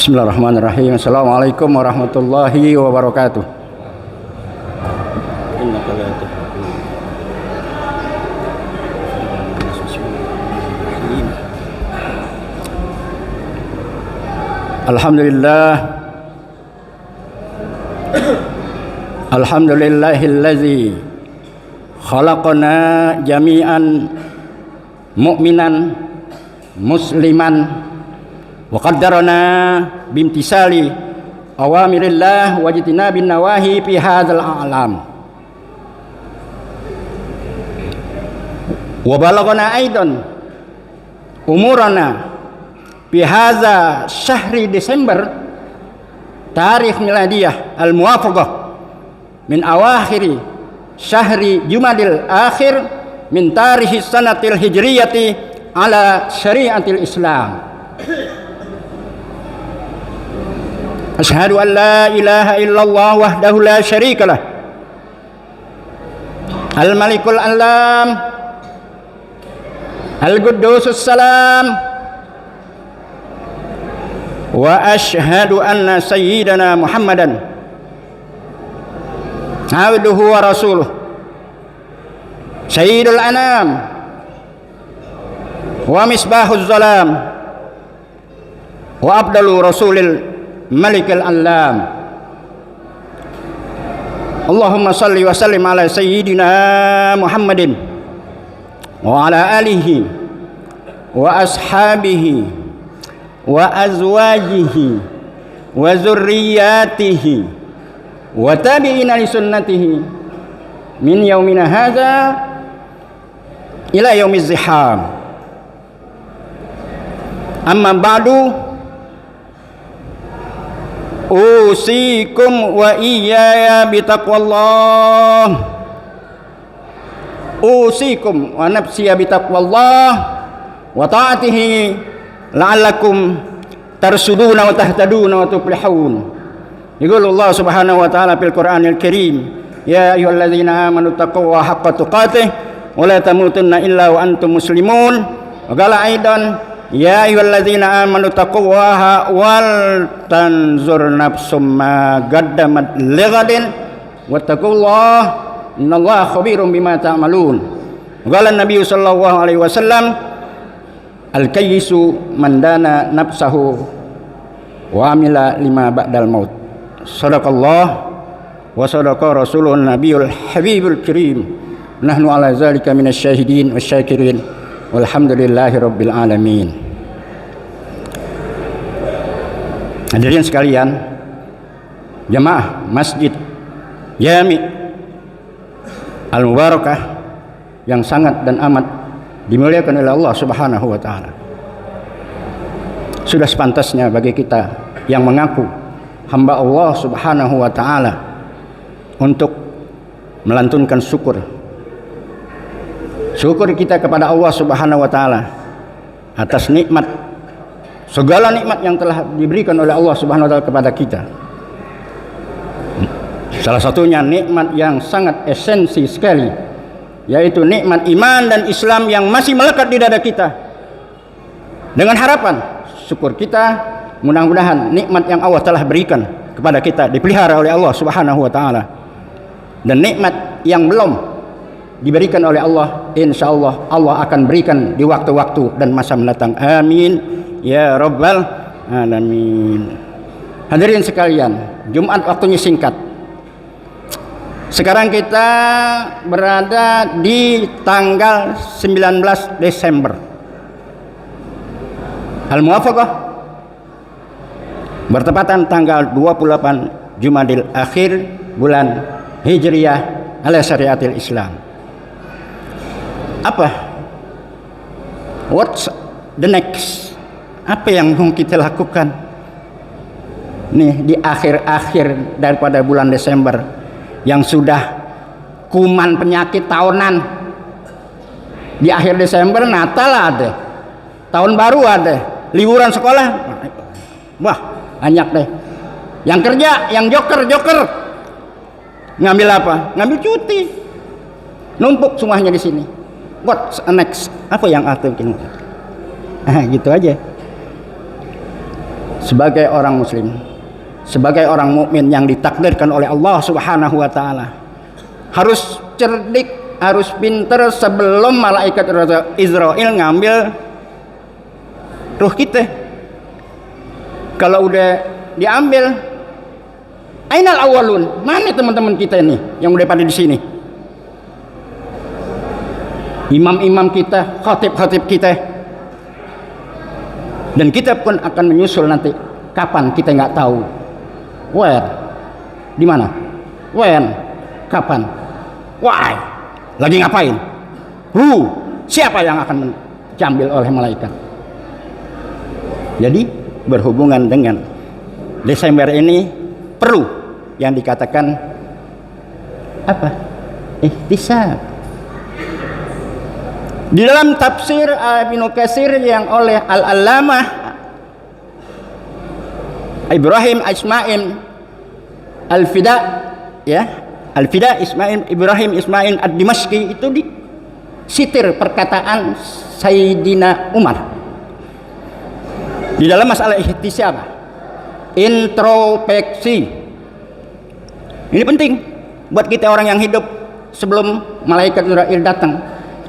Bismillahirrahmanirrahim. Assalamualaikum warahmatullahi wabarakatuh. Alhamdulillah. Alhamdulillahillazi khalaqana jami'an mu'minan musliman wa qaddarana bimtisali awamirillah wa jitinabin nawahi fi hadzal a'lam wa balaghana aidan umurana fi hadza syahri Desember tarikh miladiyah al-muwafaqah min awakhiri syahri Jumadil akhir min tarikh sanatil hijriyati ala syariatil Islam. Asyhadu an la ilaha illallah wahdahu la syarika lah al-malikul alam al-quddusus salam wa asyhadu anna sayyidana Muhammadan abduhu wa rasuluh sayyidul anam wa misbahuz zalam wa abdalu rasulil malikil alam. Allahumma salli wa sallim ala sayyidina Muhammadin wa ala alihi wa ashabihi wa azwajihi wa zurriyatihi wa tabi'ina li sunnatihi min yaumina hadza ila yaumiz ziham. Amma ba'du, usikum wa iyaya bitaqwallah. Usikum wa nafsiya bitaqwallah wa ta'atihi la'allakum tarsuduna wa tahtaduna wa tuflihun. Yaqulu Allah Subhanahu wa ta'ala fil Qur'anil Karim, ya ayyuhalladzina amanu taqullaha haqqa tuqatih wa la tamutunna illa wa antum muslimun. Wa qala aidan, ya ayyuhalladzina amanu taqullaha wal tanzur nafsum ma qaddamat lighadin wattaqullaha innallaha khabirum bima ta'malun. Qala an-nabiy sallallahu alaihi wasallam, al-kayyisu man dana nafsahu wa amila lima ba'dal maut. Sadaqallah wa sadaqa rasulun nabiyul habibul karim. Nahnu ala zalika minasyahidin wasyakirin walhamdulillahi rabbil alamin. Hadirin sekalian, jamaah Masjid Jami' Al-Mubarakah yang sangat dan amat dimuliakan oleh Allah Subhanahu wa ta'ala. Sudah sepantasnya bagi kita yang mengaku hamba Allah Subhanahu wa ta'ala untuk melantunkan syukur kita kepada Allah Subhanahu wa ta'ala atas nikmat, segala nikmat yang telah diberikan oleh Allah Subhanahu wa ta'ala kepada kita. Salah satunya nikmat yang sangat esensi sekali, yaitu nikmat iman dan Islam yang masih melekat di dada kita. Dengan harapan syukur kita, mudah-mudahan nikmat yang Allah telah berikan kepada kita dipelihara oleh Allah Subhanahu wa ta'ala, dan nikmat yang belum diberikan oleh Allah, insyaallah Allah akan berikan di waktu-waktu dan masa mendatang. Amin ya rabbal alamin. Hadirin sekalian, Jumat waktunya singkat. Sekarang kita berada di tanggal 19 Desember. Al-Muwafaqah bertepatan tanggal 28 Jumadil akhir bulan Hijriyah ala syariatil Islam. Apa? What's the next? Apa yang mau kita lakukan nih di akhir-akhir daripada bulan Desember yang sudah kuman penyakit tahunan? Di akhir Desember Natal ada, tahun baru ada, liburan sekolah, wah banyak deh. Yang kerja, yang joker ngambil apa? Ngambil cuti, numpuk semuanya di sini. What's next? Apa yang alternatif? Gitu aja. sebagai orang muslim, sebagai orang mukmin yang ditakdirkan oleh Allah Subhanahu wa taala, harus cerdik, harus pinter sebelum malaikat Israel ngambil ruh kita. Kalau udah diambil, ainal awalun, mana teman-teman kita ini yang udah pada di sini? Imam-imam kita, khatib-khatib kita. Dan kita pun akan menyusul nanti. Kapan kita nggak tahu. Where? Di mana? When? Kapan? Why? Lagi ngapain? Who? Siapa yang akan diambil oleh malaikat? Jadi berhubungan dengan Desember ini perlu yang dikatakan apa? Ihtisab. Di dalam tafsir Ibnu Katsir yang oleh Al-Allamah Ibrahim Ismail Al-Fida, ya, Al-Fida Ibrahim Ismail Ad-Dimashqi, itu disitir perkataan Sayyidina Umar di dalam masalah ihtisab, introspeksi. Ini penting buat kita orang yang hidup sebelum malaikat Israel datang.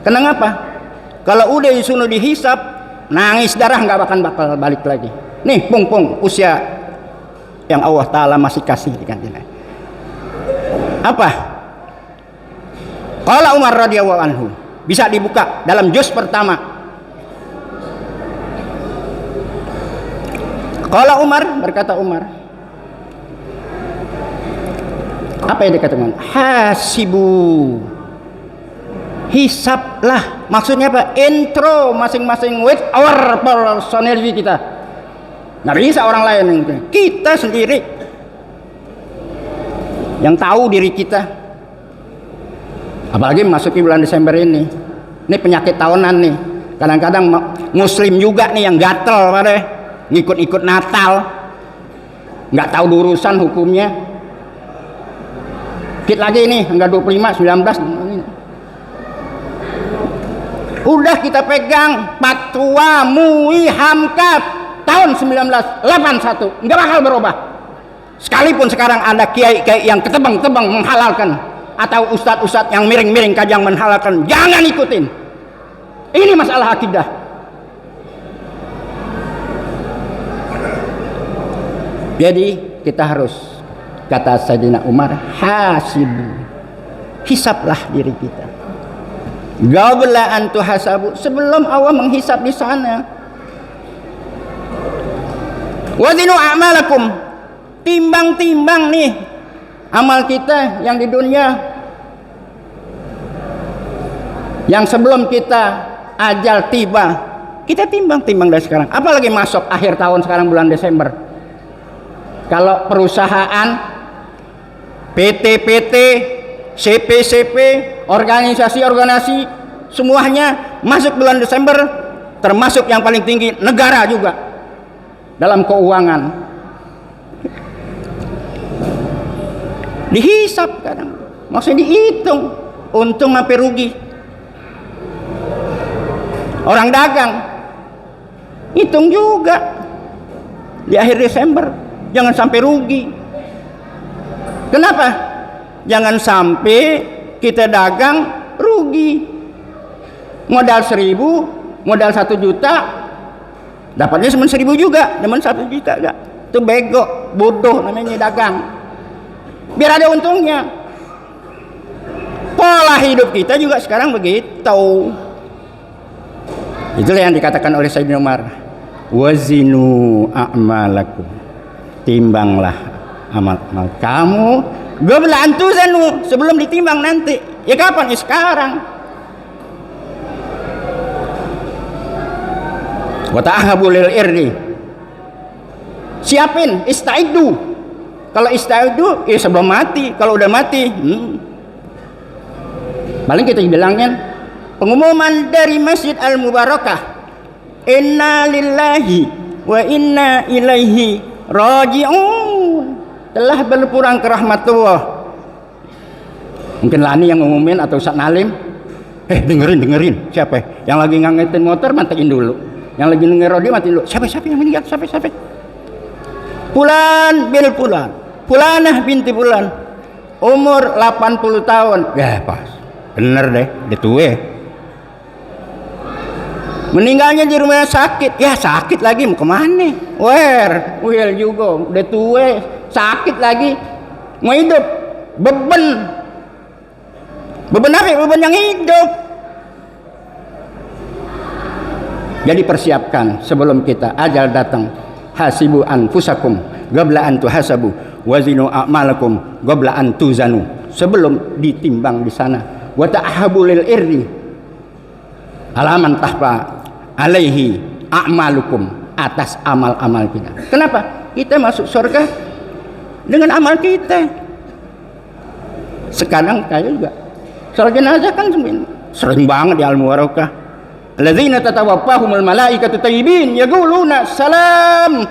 Kenapa? Kalau udah disuruh dihisap, nangis darah nggak bakal balik lagi. Nih, pung usia yang Allah Ta'ala masih kasih di kantina. Apa? Qala Umar radhiyallahu anhu, bisa dibuka dalam juz pertama. Qala Umar, berkata Umar, apa yang dikatakan? Hasibu, hisablah. Maksudnya apa? Intro masing-masing with our personality kita. Nggak bisa orang lain, kita sendiri yang tahu diri kita. Apalagi memasuki bulan Desember ini penyakit tahunan nih. Kadang-kadang muslim juga nih yang gatel pada ngikut-ikut Natal, nggak tahu urusan hukumnya. Dikit lagi nih, enggak 25, 19. Udah kita pegang Fatwa MUI Hamkab tahun 1981, nggak bakal berubah. Sekalipun sekarang ada kiai-kiai yang ketebang-tebang menghalalkan, atau ustadz-ustadz yang miring-miring kajang menghalalkan, jangan ikutin. Ini masalah akidah. Jadi kita harus, kata Sayyidina Umar, hasibu, hisablah diri kita. Qabla an tuhasabu, sebelum Allah menghisab di sana. Wazinu a'malakum, timbang-timbang nih amal kita yang di dunia, yang sebelum kita ajal tiba, kita timbang-timbang dari sekarang. Apalagi masuk akhir tahun sekarang bulan Desember. Kalau perusahaan, PT-PT, CP-CP, organisasi-organisasi, semuanya masuk bulan Desember, termasuk yang paling tinggi negara juga dalam keuangan. Dihisap kadang, maksudnya dihitung untung sampai rugi. Orang dagang hitung juga di akhir Desember, jangan sampai rugi. Kenapa? Jangan sampai kita dagang rugi. Modal 1.000, modal 1 juta, dapatnya cuma 1.000 juga, cuma 1 juta enggak. Itu bego, bodoh namanya dagang. Biar ada untungnya. Pola hidup kita juga sekarang begitu. Itulah yang dikatakan oleh Sayyidina Umar. Wazinu a'malakum, timbanglah amal-amal kamu. Qabla an tuzanu, sebelum ditimbang nanti. Ya kapan? Ya sekarang. Wa ta'ahabu lil irdi, siapin, istaidu. Kalau istaidu ya sebelum mati. Kalau udah mati, paling kita bilangnya pengumuman dari Masjid Al-Mubarakah, inna lillahi wa inna ilaihi raji'un, telah berpulang ke rahmatullah. Mungkin Lani yang ngumumin atau Ustaz Nalim. Dengerin siapa yang lagi ngangetin motor, matiin dulu. Yang lagi denger radio matiin dulu. Siapa yang meninggal? Siapa? Fulan bil fulan, fulanah binti fulan, umur 80 tahun. Ya pas, bener deh, dia tua. Meninggalnya di rumah sakit, ya sakit lagi mau kemana? Will juga, udah tua, sakit lagi, mau hidup, beban apa? Beban yang hidup. Jadi persiapkan sebelum kita ajal datang. Hasibu anfusakum qabla an tuhasabu wazinu a'malakum qabla an tuzanu. Sebelum ditimbang di sana. Wa ta'habu lil irri alaman tahfa alaihi a'malukum, atas amal-amal kita. Kenapa? Kita masuk surga dengan amal kita. Sekarang kayak juga salat jenazah kan sering banget di Al-Muwarakah. Alladzina tatawaffahumul malaikatu thayyibin yaquluna salam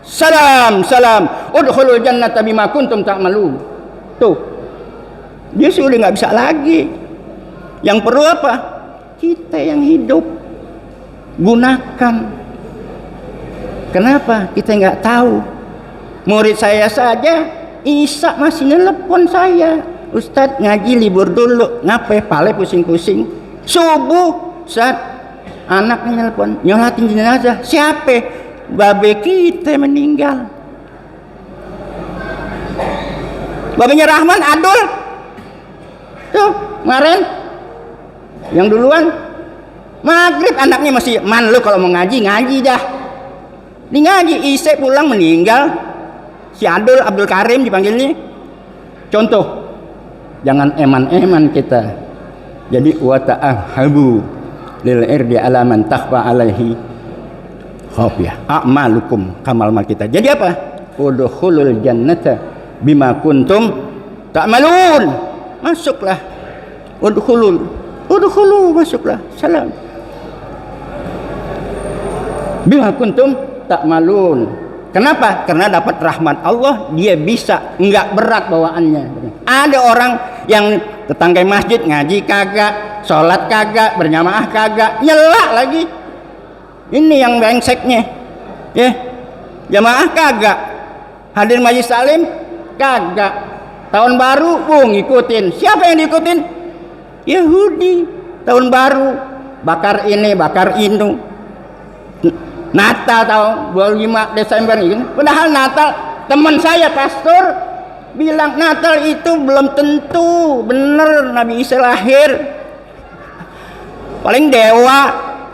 salam salam udkhulul jannata bima kuntum ta'malun. Tuh. Dia sudah enggak bisa lagi. Yang perlu apa? Kita yang hidup. Gunakan. Kenapa? Kita enggak tahu. Murid saya saja Isa masih nelpon saya. Ustadz ngaji libur dulu. Ngapain? Pale pusing-pusing. Subuh Ustadz, anaknya nelpon nyolatin jenazah. Siapa? Babe kita meninggal. Babenya Rahman Adul. Tuh kemarin yang duluan maghrib anaknya masih man, lu kalau mau ngaji dah. Di ngaji Isya pulang meninggal. Si Abdul Karim dipanggilnya. Contoh, jangan eman-eman kita. Jadi wa ta'ahabu lil irdi alaman takhfa alaihi khafiyah a'malukum, kamal-mal kita. Jadi apa? Udkhulul jannata bima kuntum ta'malun. Masuklah. Udkhulu masuklah. Salam. Bima kuntum ta'malun. Kenapa? Karena dapat rahmat Allah, dia bisa, enggak berat bawaannya. Ada orang yang tetangga masjid ngaji kagak, sholat kagak, berjamaah kagak, nyela lagi. Ini yang brengseknya. Ya. Jamaah kagak. Hadir majelis salim kagak. Tahun baru ngikutin. Siapa yang diikutin? Yahudi. Tahun baru bakar ini, bakar itu. Natal tahun 25 Desember ini. Padahal Natal, teman saya pastor bilang Natal itu belum tentu bener Nabi Isa lahir. Paling dewa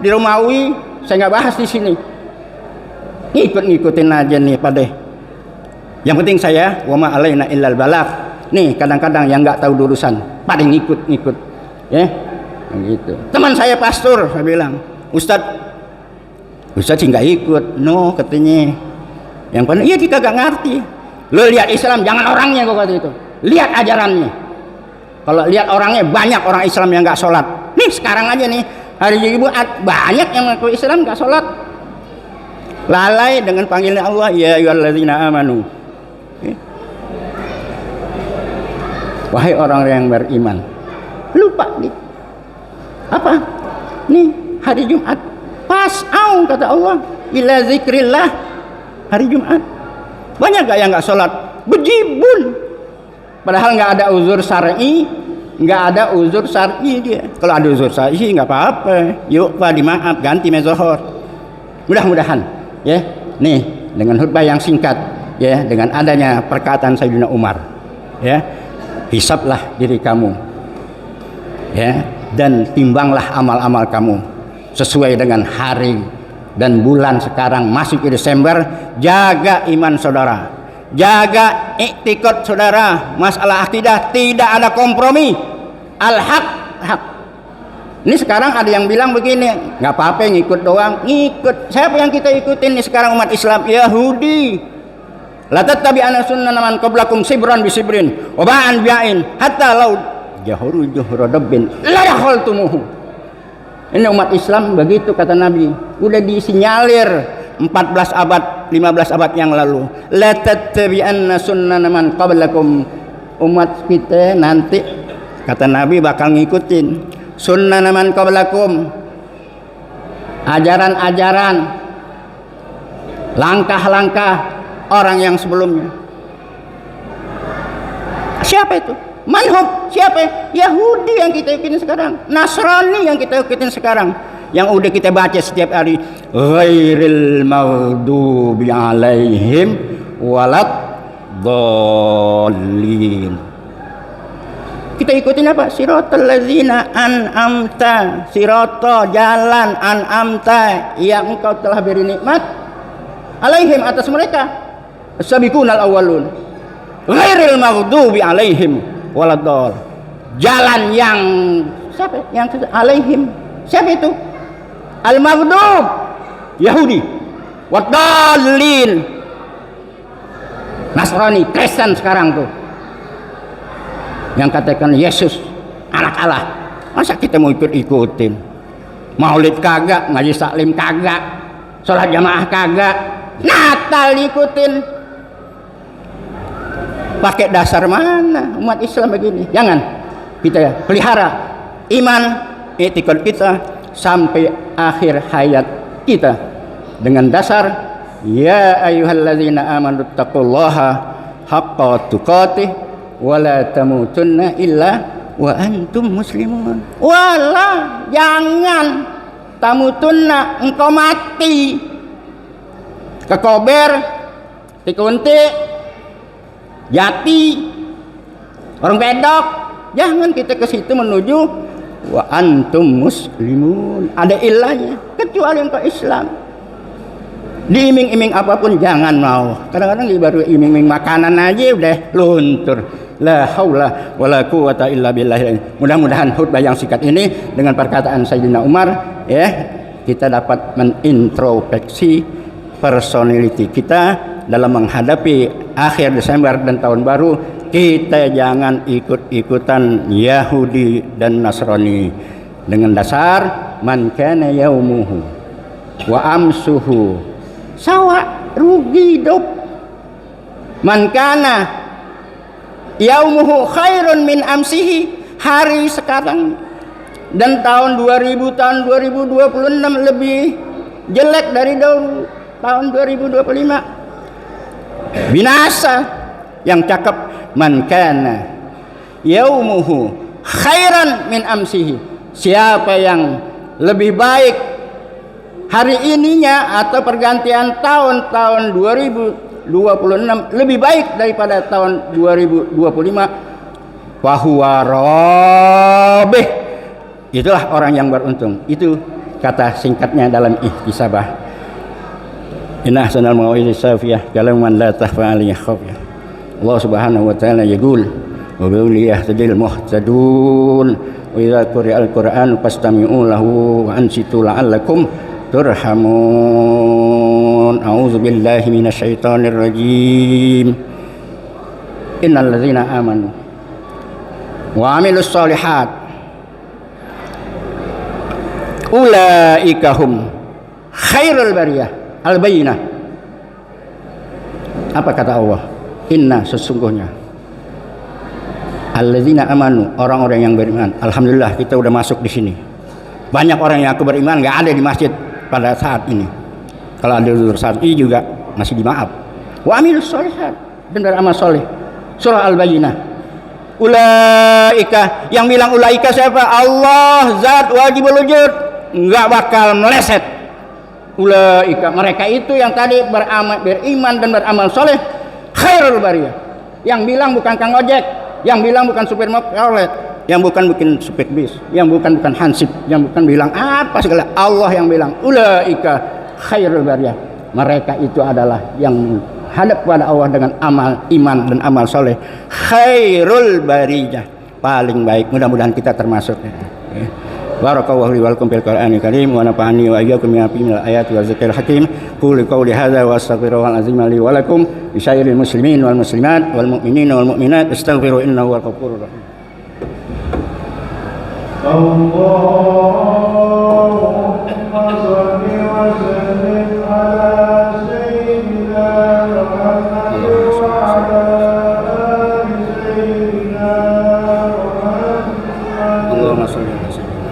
di Romawi, saya nggak bahas di sini. Ngikutin aja nih Pak deh. Yang penting saya wama alaina illal balagh. Nih kadang-kadang yang nggak tahu urusan pada ngikut ya gitu. Teman saya pastor, saya bilang Ustadz sih nggak ikut, no katanya. Yang paling iya dia kagak ngerti. Lo lihat Islam jangan orangnya, kok kata itu. Lihat ajarannya. Kalau lihat orangnya, banyak orang Islam yang nggak sholat. Nih sekarang aja nih hari Jumat banyak yang mengaku Islam nggak sholat. Lalai dengan panggilan Allah, ya ayyuhalladzina amanu. Wahai orang yang beriman. Lupa nih. Apa? Nih hari Jumat. Pas'au kata Allah ila zikrillah, hari Jumat. Banyak gak yang gak sholat? Bejibun. Padahal gak ada uzur syar'i. Gak ada uzur syar'i dia. Kalau ada uzur syar'i gak apa-apa. Yuk Pak dimaaf, ganti mezohor. Mudah-mudahan ya. Nih dengan khutbah yang singkat ya, dengan adanya perkataan Sayyidina Umar ya, hisablah diri kamu ya, dan timbanglah amal-amal kamu sesuai dengan hari dan bulan sekarang masuk ke Desember. Jaga iman saudara, jaga iktikad saudara, masalah akidah tidak ada kompromi, al-haq hak. Ini sekarang ada yang bilang begini, nggak apa-apa ngikut doang, ngikut. Siapa yang kita ikutin nih sekarang umat Islam? Yahudi. La tattabi'anna sunnana man qablakum sibran bi sibrin wa ba'an bi'ain hatta law jahuru juhra dabbin la dakhaltumuhu. Ini umat Islam begitu kata Nabi. Udah disinyalir 14 abad, 15 abad yang lalu. La tattabi'anna sunnana man qablakum. Umat kita nanti kata Nabi bakal ngikutin sunnana man qablakum. Ajaran-ajaran, langkah-langkah orang yang sebelumnya. Siapa itu? Manhum, siapa? Yahudi yang kita ikutin sekarang, Nasrani yang kita ikutin sekarang, yang udah kita baca setiap hari, ghairil maghdubi alaihim walad dhalin. Kita ikutin apa? Siratal ladzina an'amta, sirata jalan an'amta yang engkau telah beri nikmat alaihim atas mereka, as-sabiqunal awwalun, ghairil maghdubi alaihim waladol, jalan yang siapa? Yang alaihim, siapa itu? Al-maghdub, Yahudi, wadallin, Nasrani, Kristen sekarang tuh, yang katakan Yesus anak Allah. Masa kita mau ikut-ikutin? Maulid kagak, ngaji taklim kagak, sholat jamaah kagak, Natal ikutin. Pakai dasar mana umat Islam begini? Jangan, kita ya pelihara iman, etikad kita sampai akhir hayat kita dengan dasar ya ayyuhalladzina amanu taqullaha haqqa tuqatih wa la tamutunna illa wa antum muslimun. Wala, jangan tamutunna, engkau mati kekober, dikunti, jati, orang pedok, jangan kita ke situ menuju wa antum muslimun. Ada ilahnya, kecuali engkau Islam. Diiming-iming apapun jangan mau. Kadang-kadang baru iming-iming makanan aja udah luntur. La haula wala quwata illa billah. Mudah-mudahan khutbah yang singkat ini dengan perkataan Sayyidina Umar ya, kita dapat menintrospeksi personality kita dalam menghadapi akhir Desember dan tahun baru. Kita jangan ikut-ikutan Yahudi dan Nasrani dengan dasar man kana yaumuhu wa amsuhu sawa, rugi hidup. Man kana yaumuhu khairun min amsihi, hari sekarang dan tahun 2000, tahun 2026 lebih jelek dari dahulu tahun 2025. Binasa. Yang cakep man kana yaumuhu khairan min amsihi, siapa yang lebih baik hari ininya atau pergantian tahun 2026 lebih baik daripada tahun 2025, fahuwa rabih, itulah orang yang beruntung. Itu kata singkatnya dalam ihtisabah. Inna ahsanal mawa'idhi safiyah kalaman la tahfa alaihi khafiyah. Allah subhanahu wa ta'ala yaqul wa bihi yahtadil muhtadun wa idza quri'al qur'an fastami'u lahu wa ansitu la'allakum turhamun. A'udzu billahi minasyaitonir rajim. Innal ladzina amanu wa 'amilus shalihat ulaika hum khairul bariyah. Al-Bayyinah. Apa kata Allah? Inna, sesungguhnya alladzina amanu, orang-orang yang beriman. Alhamdulillah kita udah masuk di sini. Banyak orang yang aku beriman nggak ada di masjid pada saat ini. Kalau ada di saat ini juga masih dimaaf. Wa amilus sholihat, dan beramal soleh. Surah Al-Bayyinah. Ulaika, yang bilang ulaika siapa? Allah, zat wajibul wujud, nggak bakal meleset. Ulaika, mereka itu yang tadi beriman dan beramal soleh, khairul bariyah. Yang bilang bukan Kang Ojek, yang bilang bukan supir motoret, yang bukan supir bis, yang bukan hansip, yang bukan bilang apa segala. Allah yang bilang ulaika khairul bariyah. Mereka itu adalah yang hadap pada Allah dengan amal iman dan amal soleh, khairul bariyah, paling baik. Mudah-mudahan kita termasuk. Barakallahu li wa lakum fil Qur'anil Karim wa nafa'ani wa iyyakum bima fihi minal ayati wa dzikril hakim. Qul qawli hadza wa astaghfirullahal azim li wa lakum li sairil muslimin wal muslimat wal mu'minina wal mu'minat astaghfiru innahu huwal ghafurur rahim. Allahumma shalli wa sallim ala sayyidina Muhammad wa ala ali sayyidina Muhammad. Allahumma shalli ala sayyidina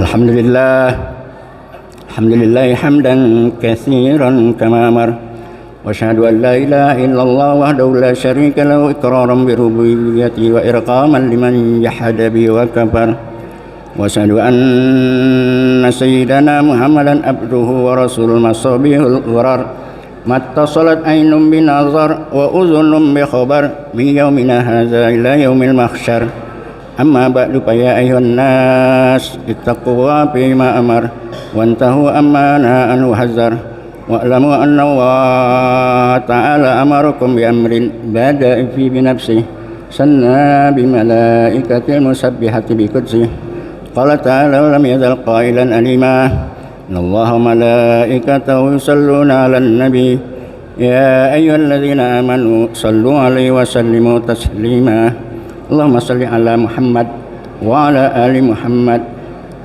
Alhamdulillah hamdan katsiran kama amar wa asyhadu an la ilaha illallah wahdahu la syarika lahu iqraran bi rububiyyati wa irqaman liman jahada bi wa kafar wa asyhadu anna sayyidana Muhammadan abduhu wa rasulul masabihul gharar mattasalat aynun bi nazar wa uzunun bi khabar min yaumina hadza ila yaumil mahsyar amma ba'du fa ya ayyuhan nas ittaquwa bima amar wantahu amma nahan wa hazar wa'lamu anna Allah ta'ala amarakum bi amrin bada'a fi bi nafsihi sanna bi malaikatil musabbihati bi qudsihi qala ta'ala lam yazal qailan alima innallaha wa malaikatahu yusalluna 'alan nabi ya ayyuhalladzina amanu sallu 'alaihi wa sallimu taslima Allahumma salli ala Muhammad wa ala ali Muhammad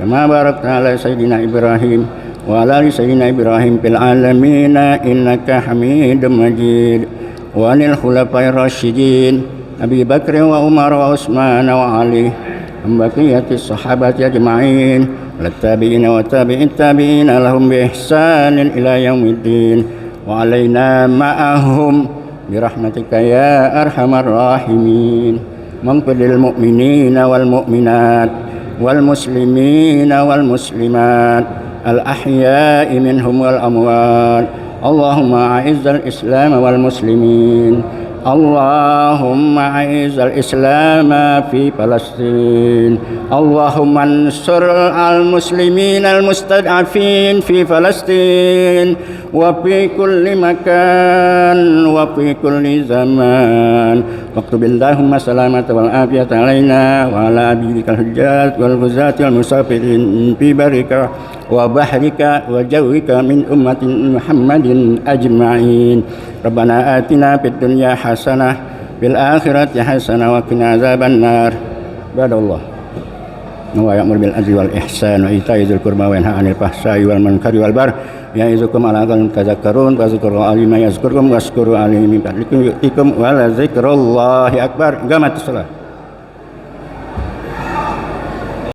kama barakta ala sayyidina Ibrahim wa ala ali sayyidina Ibrahim fil alamin innaka Hamidum Majid wa anil khulafa'ir rasyidin Abi Bakr wa Umar wa Utsman wa Ali wa baqiyatis sahabati ajma'in wal tabi'in wa tabi'it tabi'in lahum bi ihsanin ila yaumiddin wa alaina ma'ahum bi rahmatika ya arhamar rahimin Maghfir lil mu'minina wal mu'minat wal muslimina wal muslimat al ahya'i minhum wal amwat Allahumma a'izzal islam wal muslimin Allahumma a'izzal islam fi Palestin Allahumma ansur al muslimin al mustad'afin fi Palestin wa fi kulli makan wa fi kulli zaman waqtubillahumma salamata wal afiyata alaina wa ala abidikal hujjat wal ghuzati wal musafirin fi barika wa bahrika wa jawika min ummatin Muhammadin ajma'in Rabbana atina fid dunya hasanah fil akhirati hasanah wa qina azabannar badallah wa ya'mur bil adli wal ihsan wa ita'i dzil qurba wa yanha 'anil fahsya'i wal munkari wal bar ya'izukum la'allakum tadhakkarun fadhkuru alima yazkurkum washkuru alaihi min fadlikum yu'tikum wa la dzikrullahi akbar. Gamatus salat.